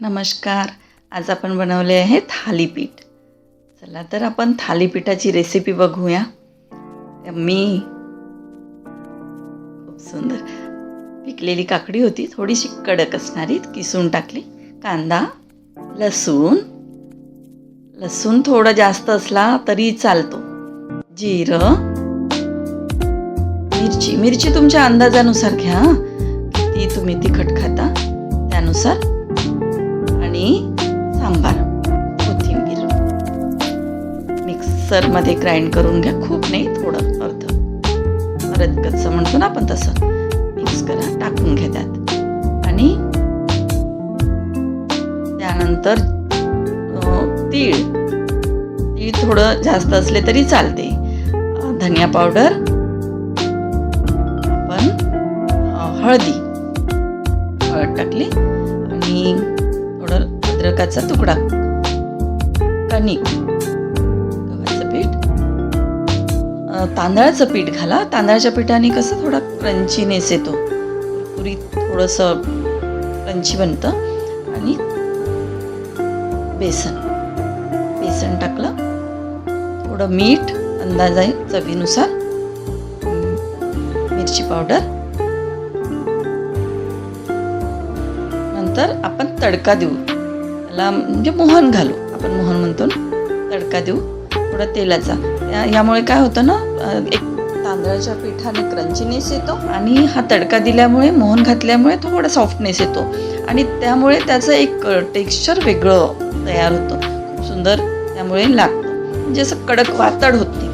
नमस्कार. आज आपण बनवले आहे थालीपीठ. चला तर आपण थालीपीठाची रेसिपी बघूया. मी खूप सुंदर पिकलेली काकडी होती, थोडीशी कडक असणारी, किसून टाकली. कांदा, लसूण थोडा जास्त असला तरी चालतो. जिरं, मिरची तुमच्या अंदाजानुसार घ्या, किती तुम्ही तिखट खाता त्यानुसार. आणि सांबार, कोथिंबीर मिक्सरमध्ये ग्राइंड करून घ्या. खूप नाही, थोडं अर्ध कच्चं म्हणतो ना आपण तसं मिक्स करा, टाकून घ्या त्यात. आणि त्यानंतर तीळ थोडं जास्त असले तरी चालते. धनिया पावडर, पण हळद टाकली आणि थोडं अद्रकाचा तुकडा, कणिक, गव्हाचं पीठ, तांदळाचं पीठ घाला. तांदळाच्या पिठाने कसं थोडा क्रंचीनेस येतो, कुरकुरीत थोडंसं क्रंची बनतं. आणि बेसन टाकलं, थोडं मीठ अंदाजे चवीनुसार, मिरची पावडर. नंतर आपण तडका देऊ त्याला, म्हणजे मोहन घालू. आपण मोहन म्हणतो ना, तडका देऊ थोडा तेलाचा. यामुळे काय होतं ना, एक तांदळाच्या पिठाने क्रंचीनेस येतो आणि हा तडका दिल्यामुळे, मोहन घातल्यामुळे थोडा सॉफ्टनेस येतो आणि त्यामुळे त्याचं एक टेक्स्चर वेगळं तयार होतं, खूप सुंदर त्यामुळे लागतं. म्हणजे असं कडक वातड होत नाही.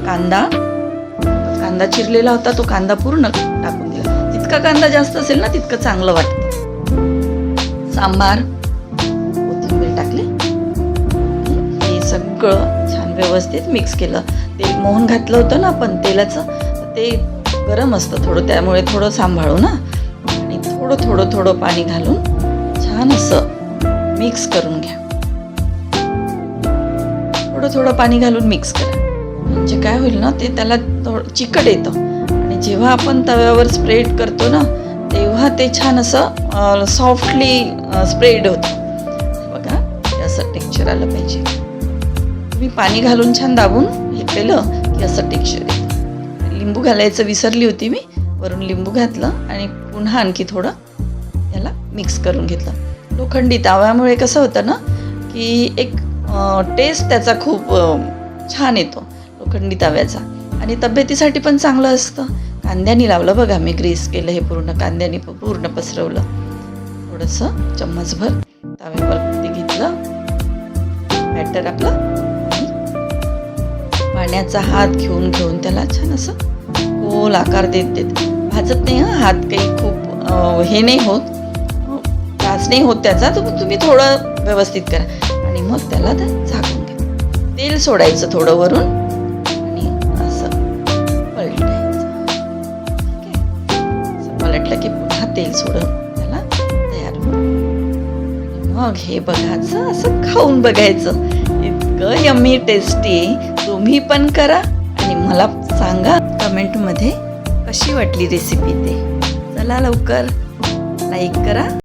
कांदा चिरलेला होता, तो कांदा पूर्ण टाकून दिला. जितका कांदा जास्त असेल ना तितकं चांगलं वाटतं. सांबार, कोथिंबीर टाकली, हे सगळं छान व्यवस्थित मिक्स केलं. तेल मोहन घातलं होतं ना आपण तेलाचं, ते गरम असतं थोडं, त्यामुळे थोडं सांभाळू ना. आणि थोडं पाणी घालून छान असं मिक्स करून घ्या. थोडं पाणी घालून मिक्स करा, म्हणजे काय होईल ना, ते त्याला थोडं चिकट येतं. आणि जेव्हा आपण तव्यावर स्प्रेड करतो ना, तेव्हा ते छान असं सॉफ्टली स्प्रेड होतं. बघा, असं टेक्स्चर आलं पाहिजे. तुम्ही पाणी घालून छान दाबून हे केलं की असं टेक्स्चर येतं. लिंबू घालायचं विसरली होती मी, वरून लिंबू घातलं आणि पुन्हा आणखी थोडं याला मिक्स करून घेतलं. लोखंडी तव्यामुळे कसं होतं ना, की एक टेस्ट त्याचा खूप छान येतो लोखंडी तव्याचा. आणि तब्येतीसाठी पण चांगलं असतं. कांद्याने लावलं बघा, मी ग्रीस केलं हे पूर्ण, कांद्याने पूर्ण पसरवलं. थोडंसं चम्मचभर तव्यावर ते घेतलं बॅटर आपलं, पाण्याचा हात घेऊन त्याला छान असं गोल आकार देत भाजत नाही. हात काही खूप हे नाही होत, त्रास नाही होत त्याचा. तुम्ही थोडं व्यवस्थित करा आणि मग त्याला झाकून घ्या. तेल सोडायचं थोडं वरून आणि असं पलटायचं. ठीक आहे, असं पलटलं की पुन्हा तेल सोडून त्याला तयार होतं. मग हे बघायचं, असं खाऊन बघायचं. इतकं यम्मी टेस्टी. तुम्ही पण करा आणि मला सांगा कमेंटमध्ये कशी वाटली रेसिपी ते. चला लवकर लाईक करा.